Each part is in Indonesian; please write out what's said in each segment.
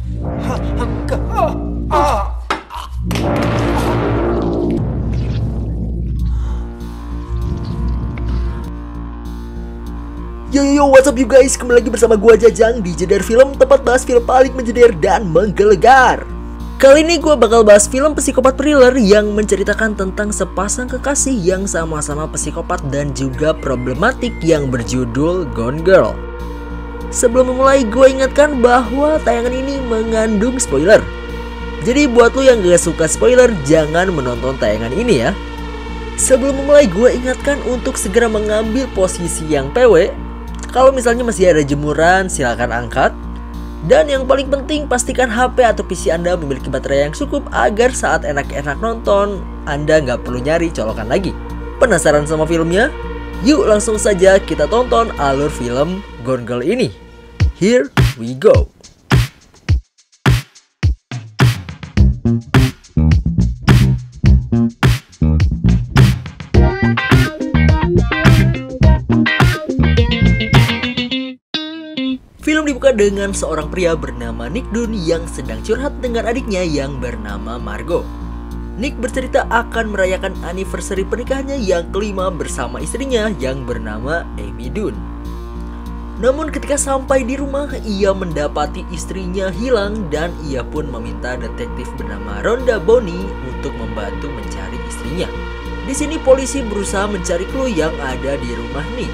Yo, what's up you guys? Kembali lagi bersama gua Jajang di Jedar Film, tempat bahas film paling menjeder dan menggelegar. Kali ini gua bakal bahas film psikopat thriller yang menceritakan tentang sepasang kekasih yang sama-sama psikopat dan juga problematik yang berjudul Gone Girl. Sebelum memulai, gue ingatkan bahwa tayangan ini mengandung spoiler. Jadi buat lo yang gak suka spoiler, jangan menonton tayangan ini ya. Sebelum memulai, gue ingatkan untuk segera mengambil posisi yang PW. Kalau misalnya masih ada jemuran, silakan angkat. Dan yang paling penting, pastikan HP atau PC Anda memiliki baterai yang cukup agar saat enak-enak nonton, Anda nggak perlu nyari colokan lagi. Penasaran sama filmnya? Yuk langsung saja kita tonton alur film Gone Girl ini. Here we go. Film dibuka dengan seorang pria bernama Nick Dunn yang sedang curhat dengan adiknya yang bernama Margot. Nick bercerita akan merayakan anniversary pernikahannya yang kelima bersama istrinya yang bernama Amy Dunn. Namun ketika sampai di rumah, ia mendapati istrinya hilang dan ia pun meminta detektif bernama Rhonda Bonney untuk membantu mencari istrinya. Di sini polisi berusaha mencari clue yang ada di rumah Nick.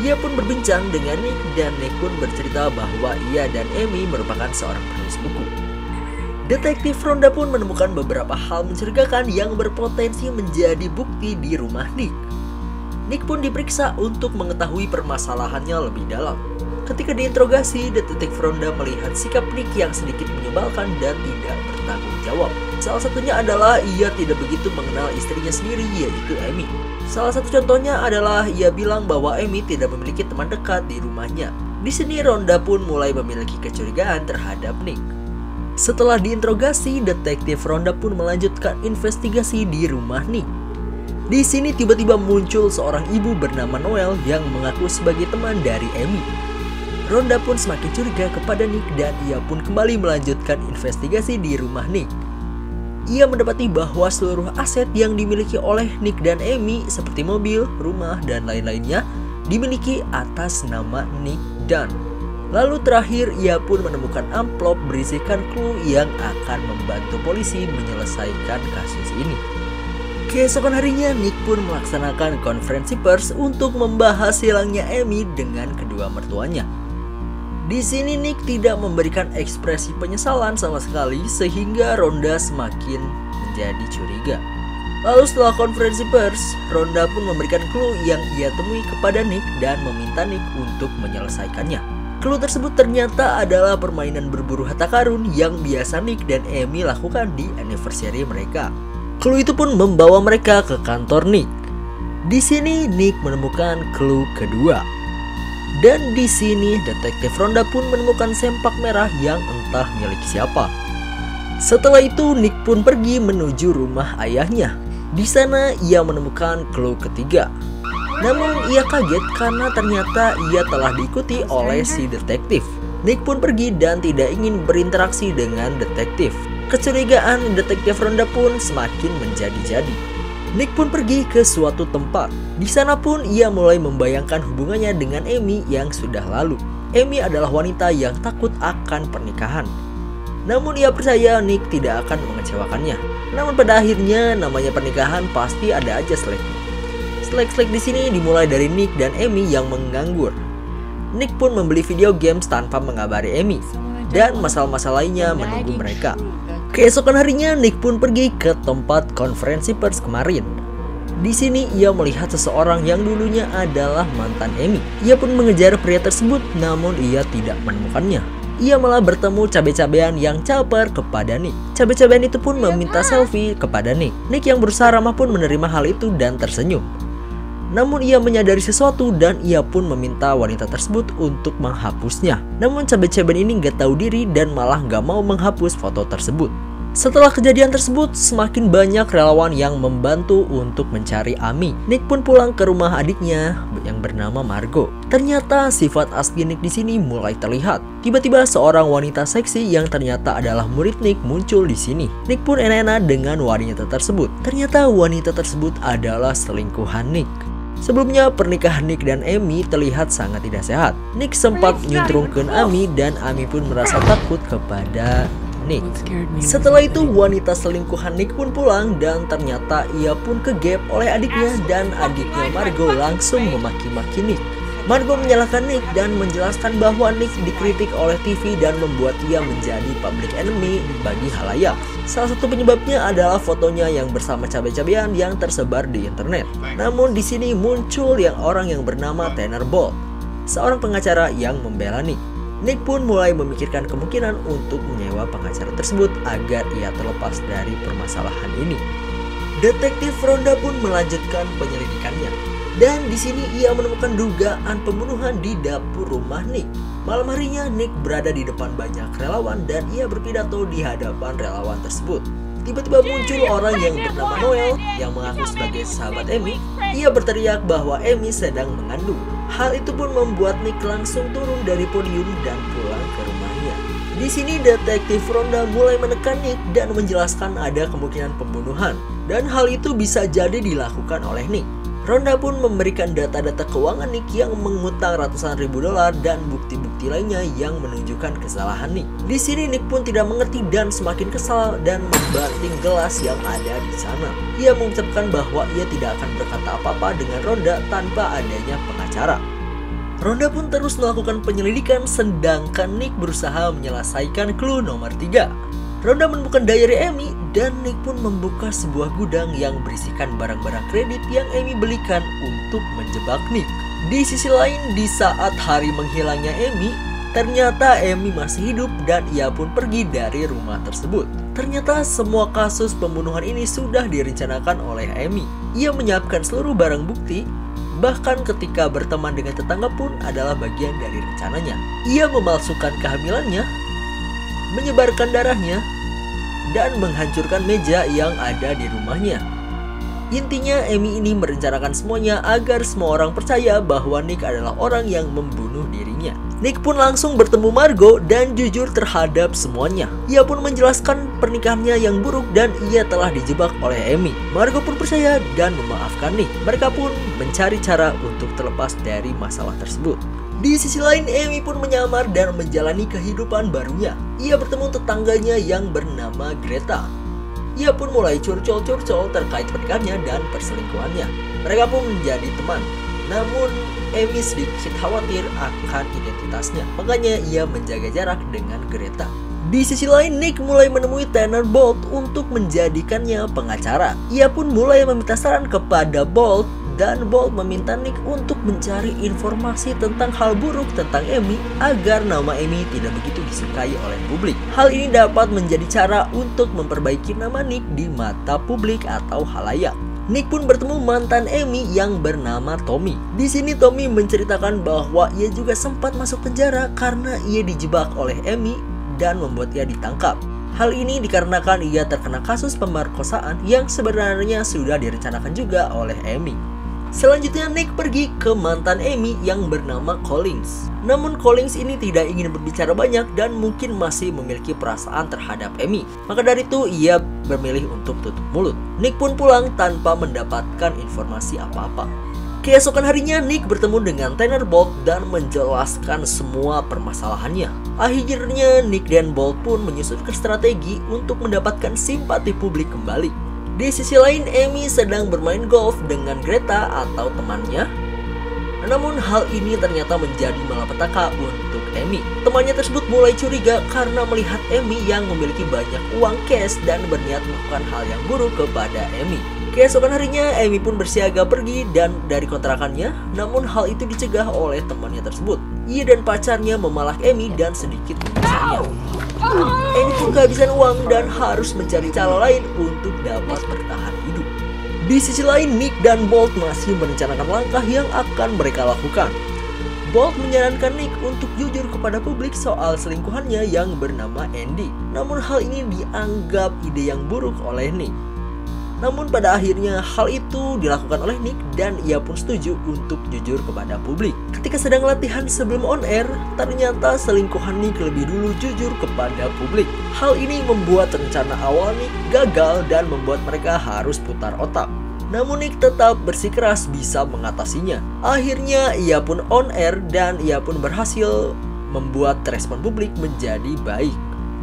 Ia pun berbincang dengan Nick dan Nick pun bercerita bahwa ia dan Amy merupakan seorang penulis buku. Detektif Rhonda pun menemukan beberapa hal mencurigakan yang berpotensi menjadi bukti di rumah Nick. Nick pun diperiksa untuk mengetahui permasalahannya lebih dalam. Ketika diinterogasi, detektif Rhonda melihat sikap Nick yang sedikit menyebalkan dan tidak bertanggung jawab. Salah satunya adalah ia tidak begitu mengenal istrinya sendiri, yaitu Amy. Salah satu contohnya adalah ia bilang bahwa Amy tidak memiliki teman dekat di rumahnya. Di sini Rhonda pun mulai memiliki kecurigaan terhadap Nick. Setelah diinterogasi, detektif Rhonda pun melanjutkan investigasi di rumah Nick. Di sini tiba-tiba muncul seorang ibu bernama Noel yang mengaku sebagai teman dari Amy. Rhonda pun semakin curiga kepada Nick dan ia pun kembali melanjutkan investigasi di rumah Nick. Ia mendapati bahwa seluruh aset yang dimiliki oleh Nick dan Amy seperti mobil, rumah, dan lain-lainnya dimiliki atas nama Nick Dunn. Lalu terakhir ia pun menemukan amplop berisikan clue yang akan membantu polisi menyelesaikan kasus ini. Keesokan harinya Nick pun melaksanakan konferensi pers untuk membahas hilangnya Amy dengan kedua mertuanya. Di sini Nick tidak memberikan ekspresi penyesalan sama sekali sehingga Rhonda semakin menjadi curiga. Lalu setelah konferensi pers, Rhonda pun memberikan clue yang ia temui kepada Nick dan meminta Nick untuk menyelesaikannya. Clue tersebut ternyata adalah permainan berburu harta karun yang biasa Nick dan Amy lakukan di anniversary mereka. Clue itu pun membawa mereka ke kantor Nick. Di sini Nick menemukan clue kedua. Dan di sini detektif Rhonda pun menemukan sempak merah yang entah milik siapa. Setelah itu Nick pun pergi menuju rumah ayahnya. Di sana ia menemukan clue ketiga. Namun ia kaget karena ternyata ia telah diikuti oleh si detektif. Nick pun pergi dan tidak ingin berinteraksi dengan detektif. Kecurigaan detektif Rhonda pun semakin menjadi-jadi. Nick pun pergi ke suatu tempat. Di sana pun ia mulai membayangkan hubungannya dengan Amy yang sudah lalu. Amy adalah wanita yang takut akan pernikahan. Namun ia percaya Nick tidak akan mengecewakannya. Namun pada akhirnya namanya pernikahan pasti ada aja seleknya. Selek-selek di sini dimulai dari Nick dan Amy yang menganggur. Nick pun membeli video games tanpa mengabari Amy. Dan masalah-masalah lainnya menunggu mereka. Keesokan harinya Nick pun pergi ke tempat konferensi pers kemarin. Di sini ia melihat seseorang yang dulunya adalah mantan Amy. Ia pun mengejar pria tersebut namun ia tidak menemukannya. Ia malah bertemu cabe-cabean yang caper kepada Nick. Cabe-cabean itu pun meminta selfie kepada Nick. Nick yang berusaha ramah pun menerima hal itu dan tersenyum. Namun ia menyadari sesuatu dan ia pun meminta wanita tersebut untuk menghapusnya. Namun cabe-cabean ini gak tahu diri dan malah gak mau menghapus foto tersebut. Setelah kejadian tersebut, semakin banyak relawan yang membantu untuk mencari Amy. Nick pun pulang ke rumah adiknya yang bernama Margo. Ternyata sifat asli Nick di sini mulai terlihat. Tiba-tiba seorang wanita seksi yang ternyata adalah murid Nick muncul di sini. Nick pun enak-enak dengan wanita tersebut. Ternyata wanita tersebut adalah selingkuhan Nick. Sebelumnya pernikahan Nick dan Amy terlihat sangat tidak sehat. Nick sempat nyuntrungkan Amy dan Amy pun merasa takut kepada Nick. Setelah itu wanita selingkuhan Nick pun pulang dan ternyata ia pun kegep oleh adiknya dan adiknya Margo langsung memaki-maki Nick. Margo menyalahkan Nick dan menjelaskan bahwa Nick dikritik oleh TV dan membuat ia menjadi public enemy bagi halayak. Salah satu penyebabnya adalah fotonya yang bersama cabai-cabean yang tersebar di internet. Namun di sini muncul orang yang bernama Tanner Bolt, seorang pengacara yang membela Nick. Nick pun mulai memikirkan kemungkinan untuk menyewa pengacara tersebut agar ia terlepas dari permasalahan ini. Detektif Ronda pun melanjutkan penyelidikannya, dan di sini ia menemukan dugaan pembunuhan di dapur rumah Nick. Malam harinya Nick berada di depan banyak relawan dan ia berpidato di hadapan relawan tersebut. Tiba-tiba muncul orang yang bernama Noel yang mengaku sebagai sahabat Amy. Ia berteriak bahwa Amy sedang mengandung. Hal itu pun membuat Nick langsung turun dari podium dan pulang ke rumahnya. Di sini detektif Ronda mulai menekan Nick dan menjelaskan ada kemungkinan pembunuhan, dan hal itu bisa jadi dilakukan oleh Nick. Ronda pun memberikan data-data keuangan Nick yang mengutang ratusan ribu dolar dan bukti-bukti lainnya yang menunjukkan kesalahan Nick. Di sini Nick pun tidak mengerti dan semakin kesal dan membanting gelas yang ada di sana. Ia mengucapkan bahwa ia tidak akan berkata apa-apa dengan Ronda tanpa adanya pengacara. Ronda pun terus melakukan penyelidikan sedangkan Nick berusaha menyelesaikan clue nomor 3. Ronda menemukan diary Amy dan Nick pun membuka sebuah gudang yang berisikan barang-barang kredit yang Amy belikan untuk menjebak Nick. Di sisi lain, di saat hari menghilangnya Amy, ternyata Amy masih hidup dan ia pun pergi dari rumah tersebut. Ternyata semua kasus pembunuhan ini sudah direncanakan oleh Amy. Ia menyiapkan seluruh barang bukti, bahkan ketika berteman dengan tetangga pun adalah bagian dari rencananya. Ia memalsukan kehamilannya, menyebarkan darahnya, dan menghancurkan meja yang ada di rumahnya. Intinya Amy ini merencanakan semuanya agar semua orang percaya bahwa Nick adalah orang yang membunuh dirinya. Nick pun langsung bertemu Margo dan jujur terhadap semuanya. Ia pun menjelaskan pernikahannya yang buruk dan ia telah dijebak oleh Amy. Margo pun percaya dan memaafkan Nick. Mereka pun mencari cara untuk terlepas dari masalah tersebut. Di sisi lain, Amy pun menyamar dan menjalani kehidupan barunya. Ia bertemu tetangganya yang bernama Greta. Ia pun mulai curcol-curcol terkait pernikahannya dan perselingkuhannya. Mereka pun menjadi teman. Namun, Amy sedikit khawatir akan identitasnya. Makanya ia menjaga jarak dengan Greta. Di sisi lain, Nick mulai menemui Tanner Bolt untuk menjadikannya pengacara. Ia pun mulai meminta saran kepada Bolt, dan Bolt meminta Nick untuk mencari informasi tentang hal buruk tentang Amy agar nama Amy tidak begitu disukai oleh publik. Hal ini dapat menjadi cara untuk memperbaiki nama Nick di mata publik atau halayak. Nick pun bertemu mantan Amy yang bernama Tommy. Di sini Tommy menceritakan bahwa ia juga sempat masuk penjara karena ia dijebak oleh Amy dan membuat ia ditangkap. Hal ini dikarenakan ia terkena kasus pemerkosaan yang sebenarnya sudah direncanakan juga oleh Amy. Selanjutnya Nick pergi ke mantan Amy yang bernama Collins. Namun Collins ini tidak ingin berbicara banyak dan mungkin masih memiliki perasaan terhadap Amy. Maka dari itu ia memilih untuk tutup mulut. Nick pun pulang tanpa mendapatkan informasi apa-apa. Keesokan harinya Nick bertemu dengan Tanner Bolt dan menjelaskan semua permasalahannya. Akhirnya Nick dan Bolt pun menyusunkan strategi untuk mendapatkan simpati publik kembali. Di sisi lain, Amy sedang bermain golf dengan Greta atau temannya. Namun hal ini ternyata menjadi malapetaka untuk Amy. Temannya tersebut mulai curiga karena melihat Amy yang memiliki banyak uang cash dan berniat melakukan hal yang buruk kepada Amy. Keesokan harinya, Amy pun bersiaga pergi dan dari kontrakannya. Namun hal itu dicegah oleh temannya tersebut. Ia dan pacarnya memalak Amy dan sedikit menyiksa. Amy pun kehabisan uang dan harus mencari cara lain untuk dapat bertahan hidup. Di sisi lain, Nick dan Bolt masih merencanakan langkah yang akan mereka lakukan. Bolt menyarankan Nick untuk jujur kepada publik soal selingkuhannya yang bernama Andy. Namun hal ini dianggap ide yang buruk oleh Nick. Namun pada akhirnya hal itu dilakukan oleh Nick dan ia pun setuju untuk jujur kepada publik. Ketika sedang latihan sebelum on air, ternyata selingkuhan Nick lebih dulu jujur kepada publik. Hal ini membuat rencana awal Nick gagal dan membuat mereka harus putar otak. Namun Nick tetap bersikeras bisa mengatasinya. Akhirnya ia pun on air dan ia pun berhasil membuat respon publik menjadi baik.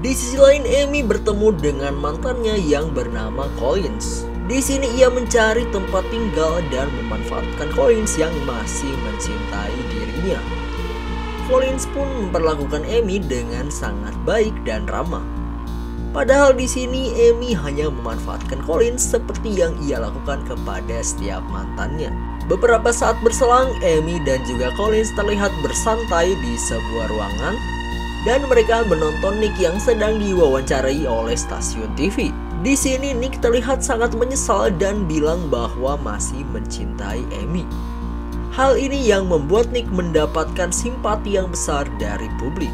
Di sisi lain, Amy bertemu dengan mantannya yang bernama Collins. Di sini ia mencari tempat tinggal dan memanfaatkan Collins yang masih mencintai dirinya. Collins pun memperlakukan Amy dengan sangat baik dan ramah. Padahal di sini Amy hanya memanfaatkan Collins seperti yang ia lakukan kepada setiap mantannya. Beberapa saat berselang, Amy dan juga Collins terlihat bersantai di sebuah ruangan dan mereka menonton Nick yang sedang diwawancarai oleh stasiun TV. Di sini Nick terlihat sangat menyesal dan bilang bahwa masih mencintai Amy. Hal ini yang membuat Nick mendapatkan simpati yang besar dari publik.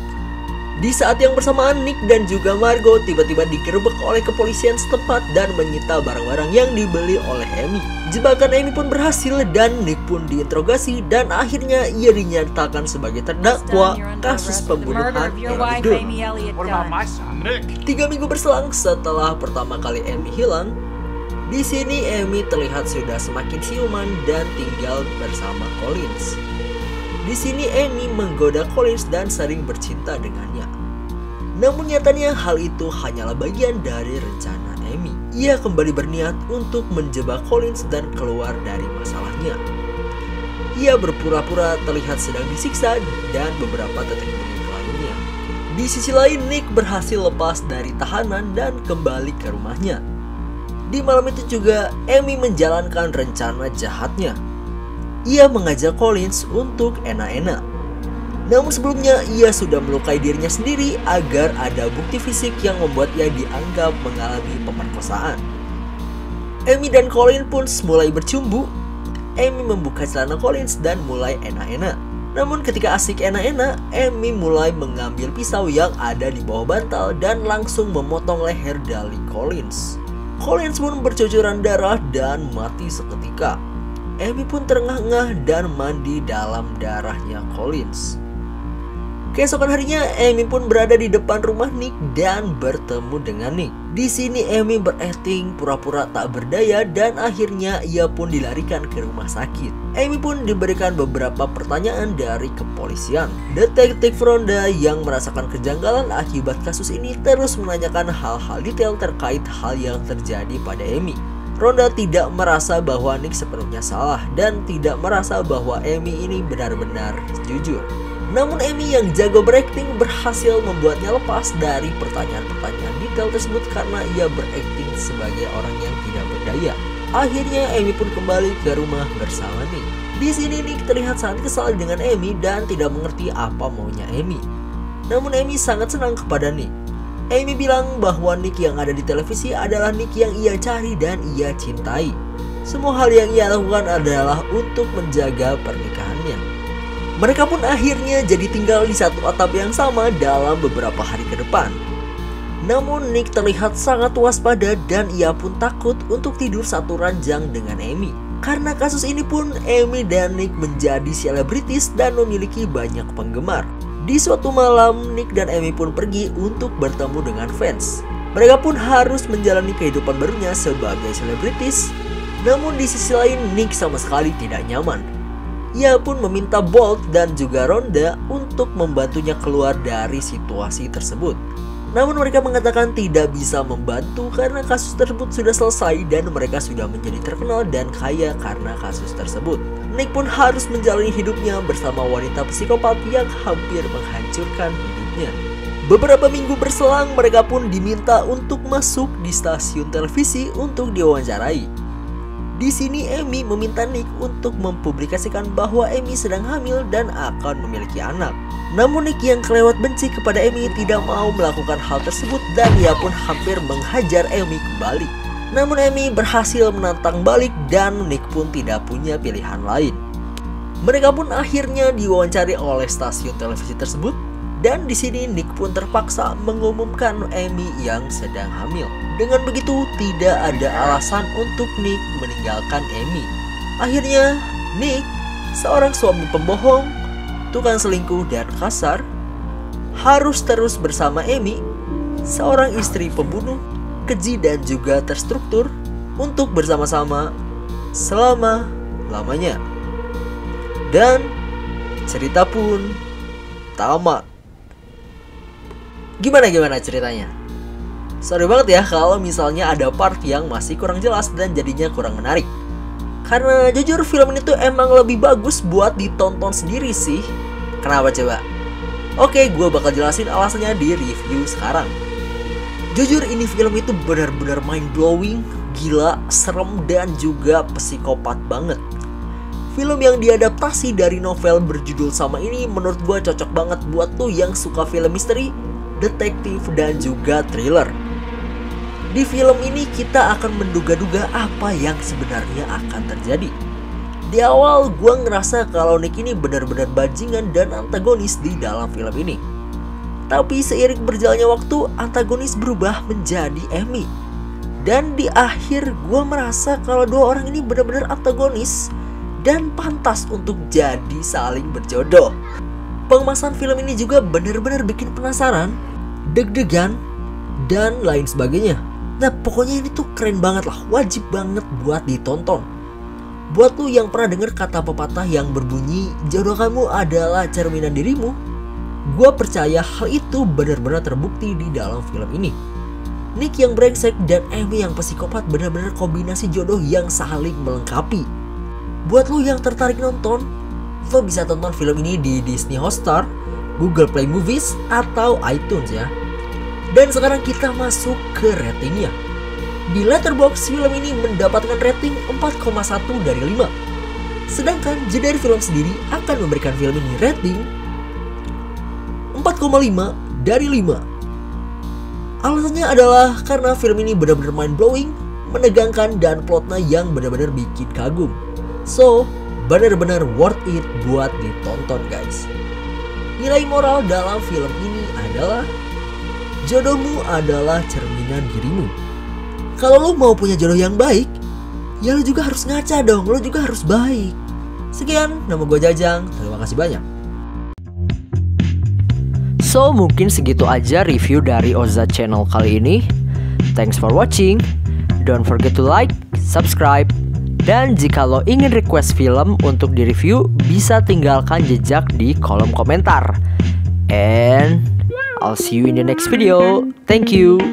Di saat yang bersamaan, Nick dan juga Margot tiba-tiba digerebek oleh kepolisian setempat dan menyita barang-barang yang dibeli oleh Amy. Jebakan Amy pun berhasil dan Nick pun diinterogasi dan akhirnya ia dinyatakan sebagai terdakwa kasus pembunuhan Amy Dunn. 3 minggu berselang setelah pertama kali Amy hilang, di sini Amy terlihat sudah semakin siuman dan tinggal bersama Collins. Di sini Amy menggoda Collins dan sering bercinta dengannya. Namun nyatanya hal itu hanyalah bagian dari rencana Amy. Ia kembali berniat untuk menjebak Collins dan keluar dari masalahnya. Ia berpura-pura terlihat sedang disiksa dan beberapa teknik lainnya. Di sisi lain, Nick berhasil lepas dari tahanan dan kembali ke rumahnya. Di malam itu juga Amy menjalankan rencana jahatnya. Ia mengajak Collins untuk enak-enak. Namun sebelumnya ia sudah melukai dirinya sendiri agar ada bukti fisik yang membuat ia dianggap mengalami pemerkosaan. Amy dan Collins pun mulai bercumbu. Amy membuka celana Collins dan mulai enak-enak. Namun ketika asik enak-enak, Amy mulai mengambil pisau yang ada di bawah bantal dan langsung memotong leher dari Collins. Collins pun bercucuran darah dan mati seketika. Amy pun terengah-engah dan mandi dalam darahnya Collins. Keesokan harinya, Amy pun berada di depan rumah Nick dan bertemu dengan Nick. Di sini Amy berakting pura-pura tak berdaya dan akhirnya ia pun dilarikan ke rumah sakit. Amy pun diberikan beberapa pertanyaan dari kepolisian. Detektif Rhonda yang merasakan kejanggalan akibat kasus ini terus menanyakan hal-hal detail terkait hal yang terjadi pada Amy. Rhonda tidak merasa bahwa Nick sepenuhnya salah dan tidak merasa bahwa Amy ini benar-benar jujur. Namun Amy yang jago berakting berhasil membuatnya lepas dari pertanyaan-pertanyaan detail tersebut karena ia berakting sebagai orang yang tidak berdaya. Akhirnya Amy pun kembali ke rumah bersama Nick. Di sini Nick terlihat sangat kesal dengan Amy dan tidak mengerti apa maunya Amy. Namun Amy sangat senang kepada Nick. Amy bilang bahwa Nick yang ada di televisi adalah Nick yang ia cari dan ia cintai. Semua hal yang ia lakukan adalah untuk menjaga pernikahannya. Mereka pun akhirnya jadi tinggal di satu atap yang sama dalam beberapa hari ke depan. Namun Nick terlihat sangat waspada dan ia pun takut untuk tidur satu ranjang dengan Amy. Karena kasus ini pun Amy dan Nick menjadi selebritis dan memiliki banyak penggemar. Di suatu malam, Nick dan Amy pun pergi untuk bertemu dengan fans. Mereka pun harus menjalani kehidupan barunya sebagai selebritis. Namun di sisi lain, Nick sama sekali tidak nyaman. Ia pun meminta Bolt dan juga Rhonda untuk membantunya keluar dari situasi tersebut. Namun mereka mengatakan tidak bisa membantu karena kasus tersebut sudah selesai dan mereka sudah menjadi terkenal dan kaya karena kasus tersebut. Nick pun harus menjalani hidupnya bersama wanita psikopat yang hampir menghancurkan hidupnya. Beberapa minggu berselang, mereka pun diminta untuk masuk di stasiun televisi untuk diwawancarai. Di sini Amy meminta Nick untuk mempublikasikan bahwa Amy sedang hamil dan akan memiliki anak. Namun Nick yang kelewat benci kepada Amy tidak mau melakukan hal tersebut dan ia pun hampir menghajar Amy kembali. Namun Amy berhasil menantang balik dan Nick pun tidak punya pilihan lain. Mereka pun akhirnya diwawancari oleh stasiun televisi tersebut, dan di sini Nick pun terpaksa mengumumkan Amy yang sedang hamil. Dengan begitu, tidak ada alasan untuk Nick meninggalkan Amy. Akhirnya, Nick, seorang suami pembohong, tukang selingkuh dan kasar, harus terus bersama Amy, seorang istri pembunuh, keji dan juga terstruktur, untuk bersama-sama selama-lamanya. Dan cerita pun tamat. Gimana ceritanya? Sorry banget ya kalau misalnya ada part yang masih kurang jelas dan jadinya kurang menarik. Karena jujur film ini tuh emang lebih bagus buat ditonton sendiri sih. Kenapa coba? Oke, gue bakal jelasin alasannya di review sekarang. Jujur ini film itu benar-benar mind blowing, gila, serem dan juga psikopat banget. Film yang diadaptasi dari novel berjudul sama ini menurut gue cocok banget buat tuh yang suka film misteri, detektif, dan juga thriller. Di film ini kita akan menduga-duga apa yang sebenarnya akan terjadi. Di awal gue ngerasa kalau Nick ini benar-benar bajingan dan antagonis di dalam film ini. Tapi seiring berjalannya waktu, antagonis berubah menjadi Amy. Dan di akhir gue merasa kalau dua orang ini benar-benar antagonis dan pantas untuk jadi saling berjodoh. Pengemasan film ini juga benar-benar bikin penasaran, deg-degan, dan lain sebagainya. Nah pokoknya ini tuh keren banget lah, wajib banget buat ditonton. Buat lu yang pernah dengar kata pepatah yang berbunyi jodoh kamu adalah cerminan dirimu, gue percaya hal itu benar-benar terbukti di dalam film ini. Nick yang brengsek dan Amy yang psikopat benar-benar kombinasi jodoh yang saling melengkapi. Buat lu yang tertarik nonton, lo bisa tonton film ini di Disney Hotstar, Google Play Movies, atau iTunes ya. Dan sekarang kita masuk ke ratingnya. Di Letterboxd film ini mendapatkan rating 4,1 dari 5. Sedangkan Jedar Film sendiri akan memberikan film ini rating 4,5 dari 5. Alasannya adalah karena film ini benar-benar mind blowing, menegangkan, dan plotnya yang benar-benar bikin kagum. So, benar-benar worth it buat ditonton guys. Nilai moral dalam film ini adalah jodohmu adalah cerminan dirimu. Kalau lo mau punya jodoh yang baik, ya lo juga harus ngaca dong, lo juga harus baik. Sekian, nama gue Jajang, terima kasih banyak. So, mungkin segitu aja review dari Oza Channel kali ini. Thanks for watching. Don't forget to like, subscribe, dan jika lo ingin request film untuk direview, bisa tinggalkan jejak di kolom komentar. And I'll see you in the next video. Thank you.